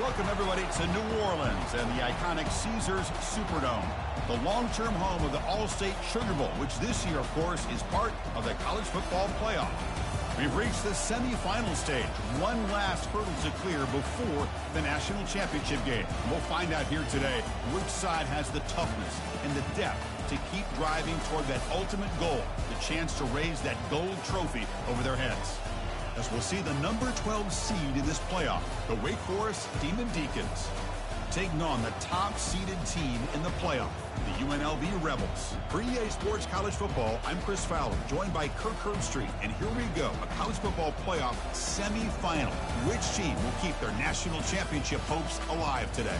Welcome, everybody, to New Orleans and the iconic Caesars Superdome, the long-term home of the All-State Sugar Bowl, which this year, of course, is part of the college football playoff. We've reached the semifinal stage, one last hurdle to clear before the national championship game. We'll find out here today which side has the toughness and the depth to keep driving toward that ultimate goal, the chance to raise that gold trophy over their heads. As we'll see the number 12 seed in this playoff, the Wake Forest Demon Deacons, taking on the top-seeded team in the playoff, the UNLV Rebels. For EA Sports College Football, I'm Chris Fowler, joined by Kirk Herbstreit, and here we go, a college football playoff semifinal. Which team will keep their national championship hopes alive today?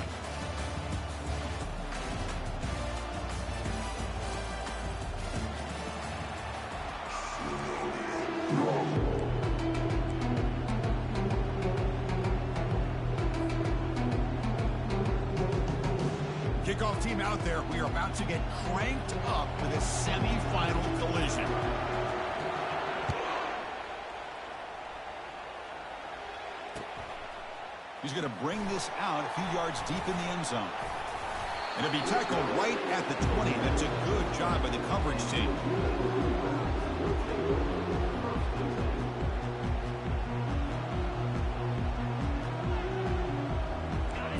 Kickoff team out there. We are about to get cranked up with a semi-final collision. He's going to bring this out a few yards deep in the end zone. And it'll be tackled right at the 20. That's a good job by the coverage team.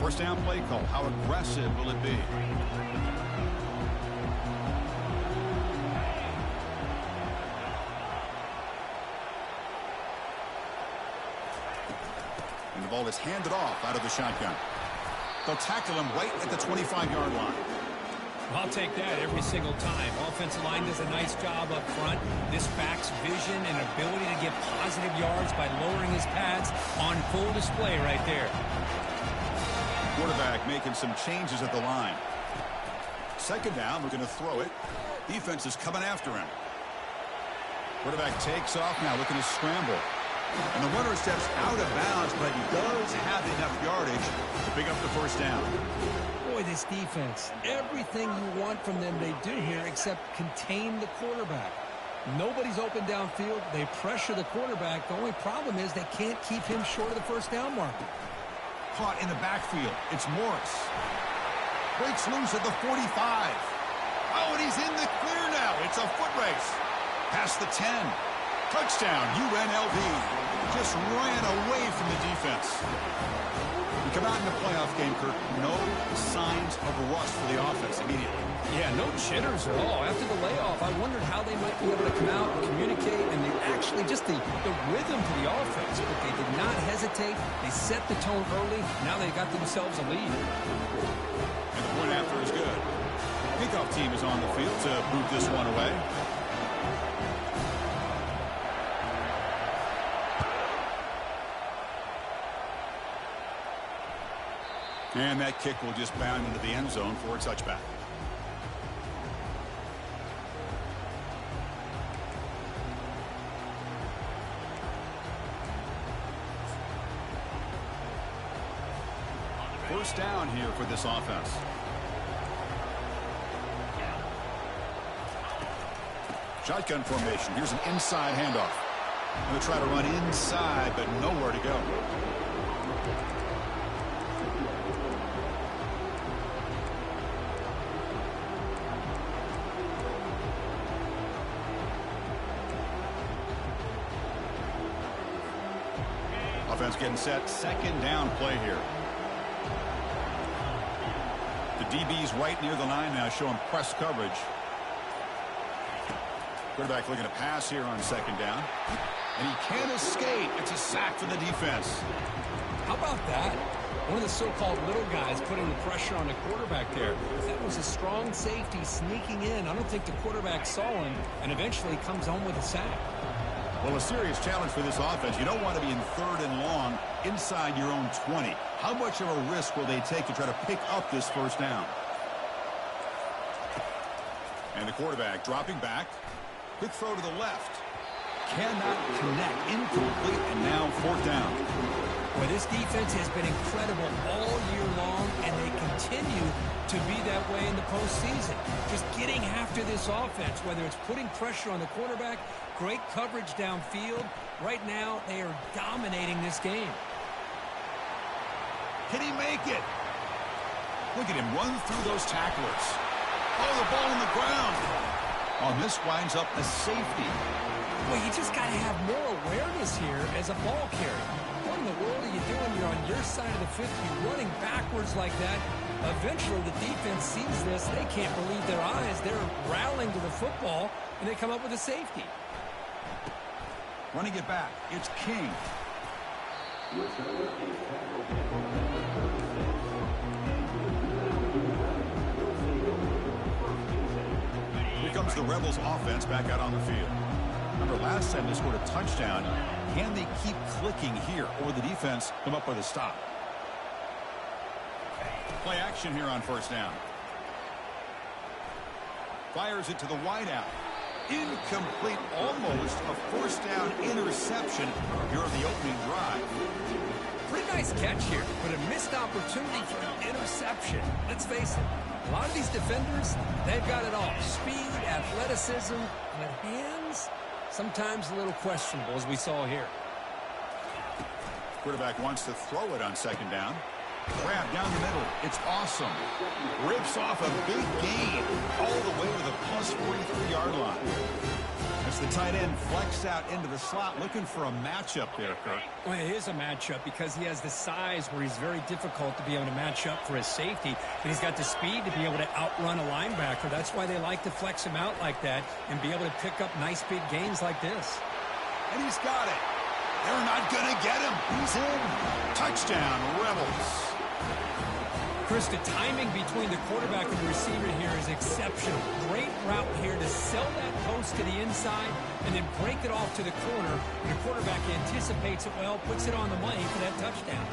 First down play call. How aggressive will it be? And the ball is handed off out of the shotgun. They'll tackle him right at the 25-yard line. I'll take that every single time. Offensive line does a nice job up front. This back's vision and ability to get positive yards by lowering his pads on full display right there. Quarterback making some changes at the line. Second down, we're going to throw it. Defense is coming after him. Quarterback takes off now, looking to scramble. And the runner steps out of bounds, but he does have enough yardage to pick up the first down. Boy, this defense, everything you want from them they do here except contain the quarterback. Nobody's open downfield. They pressure the quarterback. The only problem is they can't keep him short of the first down marker. Caught in the backfield. It's Morris. Breaks loose at the 45. Oh, and he's in the clear now. It's a foot race. Past the 10. Touchdown, UNLV. Just ran away from the defense. We come out in the playoff game, Kirk. No signs of rust for the offense immediately. Yeah, no jitters at all. After the layoff, I wondered how they might be able to come out and communicate, and they actually just the rhythm to the offense. But they did not hesitate. They set the tone early. Now they got themselves a lead. And the point after is good. Kickoff team is on the field to boot this one away. And that kick will just bound into the end zone for a touchback. First down here for this offense. Shotgun formation. Here's an inside handoff. Going to try to run inside, but nowhere to go. Offense getting set. Second down play here. The DB's right near the line now, showing press coverage. Quarterback looking to pass here on second down. And he can't escape. It's a sack for the defense. How about that? One of the so-called little guys putting the pressure on the quarterback there. That was a strong safety sneaking in. I don't think the quarterback saw him, and eventually comes home with a sack. Well, a serious challenge for this offense. You don't want to be in third and long inside your own 20. How much of a risk will they take to try to pick up this first down? And the quarterback dropping back. Quick throw to the left. Cannot connect. Incomplete, and now fourth down. Well, this defense has been incredible all year long, and they continue to be that way in the postseason. Just getting after this offense, whether it's putting pressure on the quarterback, great coverage downfield. Right now, they are dominating this game. Can he make it? Look at him run through those tacklers. Oh, the ball on the ground. Oh, this winds up a safety. Well, you just got to have more awareness here as a ball carrier. What in the world are you doing? You're on your side of the 50, running backwards like that. Eventually, the defense sees this. They can't believe their eyes. They're rallying to the football, and they come up with a safety. Running it back, it's King. Here comes the Rebels offense back out on the field. Remember, last time they scored a touchdown. Can they keep clicking here, or the defense come up with a stop? Play action here on first down. Fires it to the wideout. Incomplete, almost a first down interception here on the opening drive. Pretty nice catch here, but a missed opportunity for an interception. Let's face it, a lot of these defenders, they've got it all. Speed, athleticism, but hands, sometimes a little questionable, as we saw here. Quarterback wants to throw it on second down. Grab down the middle. It's awesome. Rips off a big gain all the way to the plus 43-yard line. As the tight end flexed out into the slot, looking for a matchup there, Kirk. Well, it is a matchup because he has the size where he's very difficult to be able to match up for his safety. But he's got the speed to be able to outrun a linebacker. That's why they like to flex him out like that and be able to pick up nice big gains like this. And he's got it. They're not going to get him. He's in. Touchdown, Rebels. Chris, the timing between the quarterback and the receiver here is exceptional. Great route here to sell that post to the inside and then break it off to the corner. And the quarterback anticipates it well, puts it on the money for that touchdown.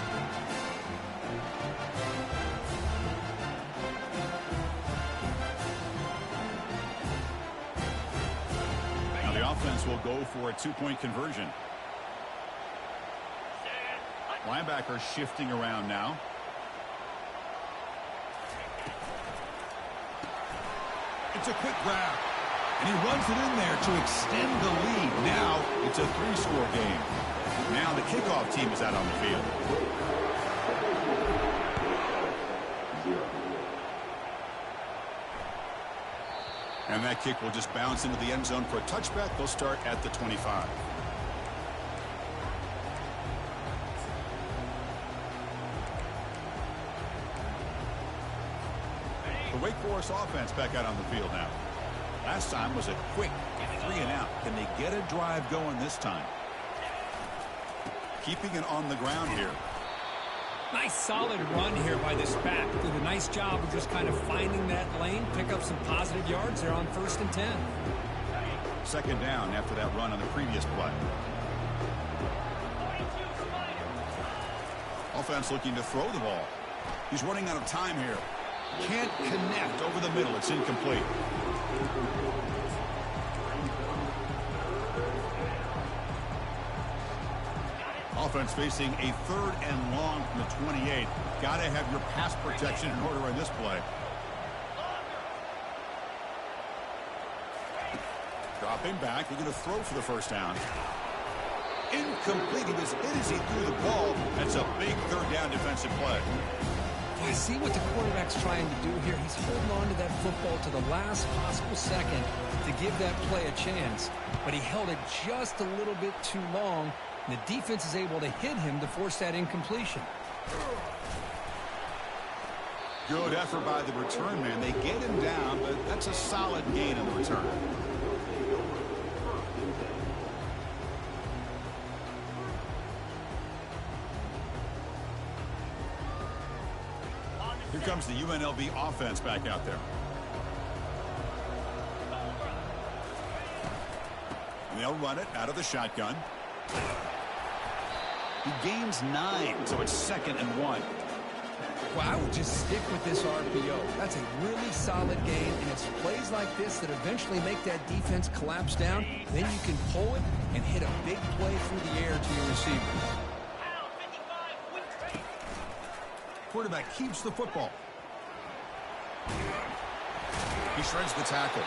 Now the offense will go for a two-point conversion. Linebacker shifting around now. It's a quick grab, and he runs it in there to extend the lead. Now it's a 3-score game. Now the kickoff team is out on the field. And that kick will just bounce into the end zone for a touchback. They'll start at the 25. The Wake Forest offense back out on the field now. Last time was a quick 3-and-out. Can they get a drive going this time? Keeping it on the ground here. Nice solid run here by this back. Did a nice job of just kind of finding that lane, pick up some positive yards there on 1st and 10. Second down after that run on the previous play. Offense looking to throw the ball. He's running out of time here. Can't connect over the middle. It's incomplete. Offense facing a 3rd and long from the 28. Got to have your pass protection in order in this play. Dropping back. They're going to throw for the first down. Incomplete. He was hit as he threw the ball. That's a big 3rd down defensive play. I see what the quarterback's trying to do here. He's holding on to that football to the last possible second to give that play a chance. But he held it just a little bit too long. And the defense is able to hit him to force that incompletion. Good effort by the return man. They get him down, but that's a solid gain in the return. Here comes the UNLV offense back out there. And they'll run it out of the shotgun. He gains 9, so it's 2nd and 1. Well, I would just stick with this RPO. That's a really solid game, and it's plays like this that eventually make that defense collapse down. Then you can pull it and hit a big play through the air to your receiver. Quarterback keeps the football. He shreds the tackle.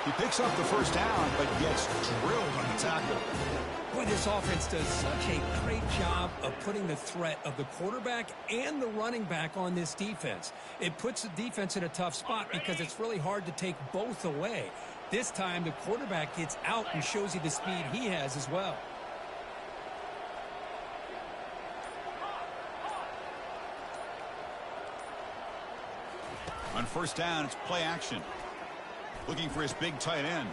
He picks up the first down, but gets drilled on the tackle. Boy, this offense does such a great job of putting the threat of the quarterback and the running back on this defense. It puts the defense in a tough spot because it's really hard to take both away. This time, the quarterback gets out and shows you the speed he has as well. On first down, it's play action. Looking for his big tight end.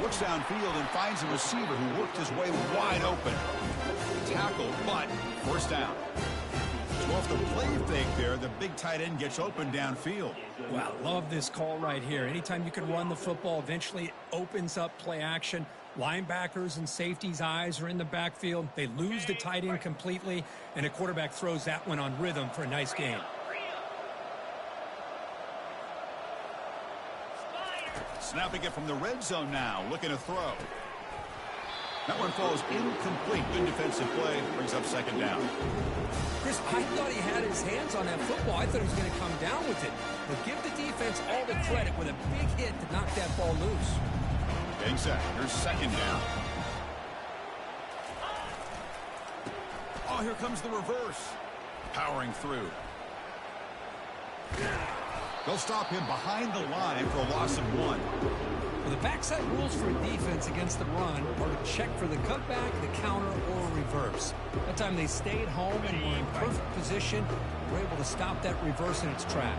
Looks downfield and finds a receiver who worked his way wide open. Tackle, but first down. So off the play fake there, the big tight end gets open downfield. Wow, love this call right here. Anytime you can run the football, eventually it opens up play action. Linebackers and safeties' eyes are in the backfield. They lose the tight end completely, and a quarterback throws that one on rhythm for a nice gain. Snapping it from the red zone now, looking to throw. That one falls incomplete. Good defensive play, brings up second down. Chris, I thought he had his hands on that football. I thought he was going to come down with it. But give the defense all the credit with a big hit to knock that ball loose. Getting set. Here's second down. Oh, here comes the reverse. Powering through. They'll stop him behind the line for a loss of 1. Well, the backside rules for a defense against the run are to check for the cutback, the counter, or reverse. That time they stayed home and were in perfect position. Were able to stop that reverse in its track.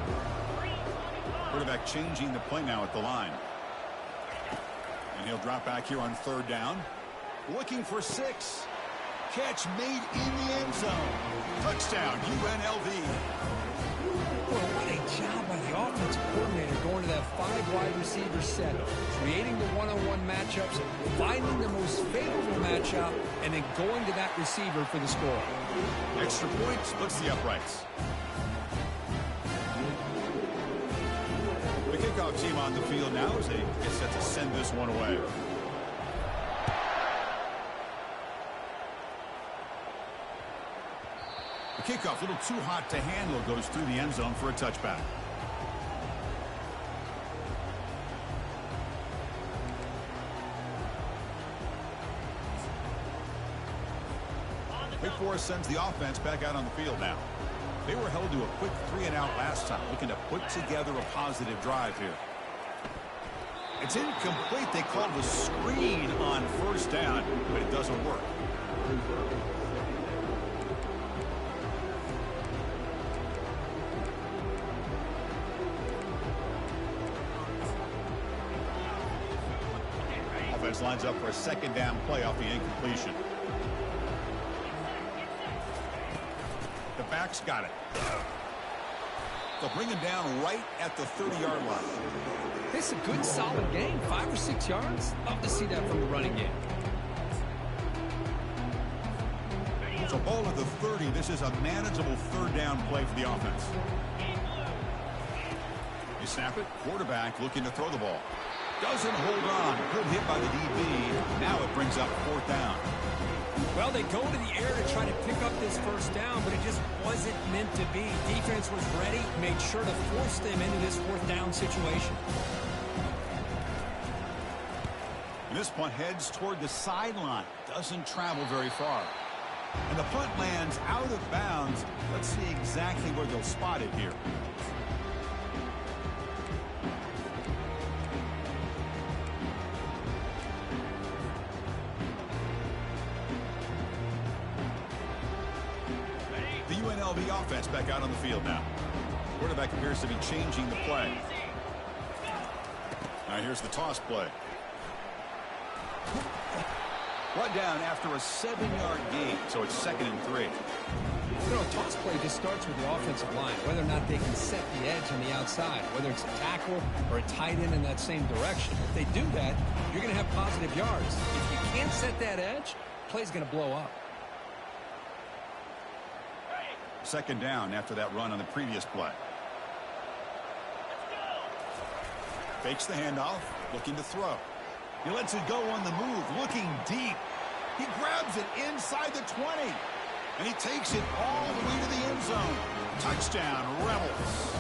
Quarterback changing the play now at the line. And he'll drop back here on third down. Looking for 6. Catch made in the end zone. Touchdown, UNLV. Well, what a job by the offensive coordinator going to that 5 wide receiver set, creating the one-on-one matchups, finding the most favorable matchup, and then going to that receiver for the score. Extra point splits the uprights. The kickoff team on the field now as they get set to send this one away. The kickoff, a little too hot to handle, goes through the end zone for a touchback. Wake Forest sends the offense back out on the field now. They were held to a quick 3-and-out last time, looking to put together a positive drive here. It's incomplete. They called a screen on first down, but it doesn't work. Offense lines up for a second down play off the incompletion. The back's got it. They'll bring him down right at the 30-yard line. This is a good, solid game. 5 or 6 yards. Love to see that from the running game. So ball at the 30. This is a manageable third down play for the offense. You snap it. Quarterback looking to throw the ball. Doesn't hold on. Good hit by the DB. Now it brings up fourth down. Well, they go to the air to try to pick up this first down, but it just wasn't meant to be. Defense was ready, made sure to force them into this fourth down situation. And this punt heads toward the sideline. Doesn't travel very far. And the punt lands out of bounds. Let's see exactly where they'll spot it here. The UNLV offense back out on the field now. Quarterback appears to be changing the play. Now here's the toss play. Brought down after a 7-yard gain, so it's 2nd and 3. You know, a toss play just starts with the offensive line, whether or not they can set the edge on the outside, whether it's a tackle or a tight end in that same direction. If they do that, you're going to have positive yards. If you can't set that edge, play's going to blow up. 2nd down after that run on the previous play. Fakes the handoff, looking to throw. He lets it go on the move, looking deep. He grabs it inside the 20, and he takes it all the way to the end zone. Touchdown, Rebels.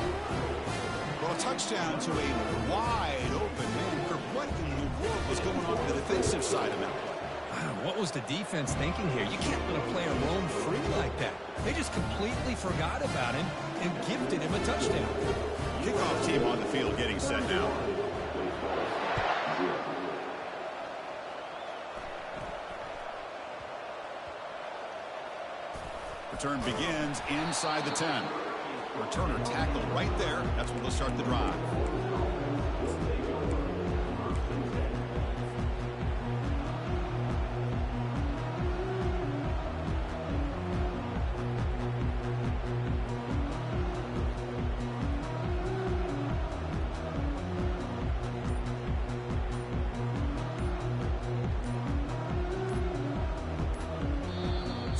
Well, a touchdown to a wide open man. Kirk, what in the world was going on the defensive side of that play? Wow, what was the defense thinking here? You can't let a player roam free like that. They just completely forgot about him and gifted him a touchdown. Kickoff team on the field getting set now. Return begins inside the 10. Returner tackled right there. That's when they'll start the drive.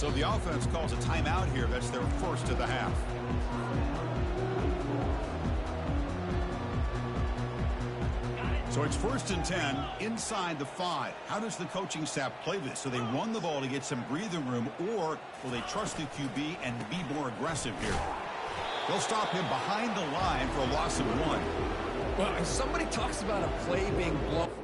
So the offense calls a timeout here. That's their first of the half. So it's 1st and 10 inside the 5. How does the coaching staff play this? So they run the ball to get some breathing room, or will they trust the QB and be more aggressive here? They'll stop him behind the line for a loss of 1. Well, if somebody talks about a play being blown.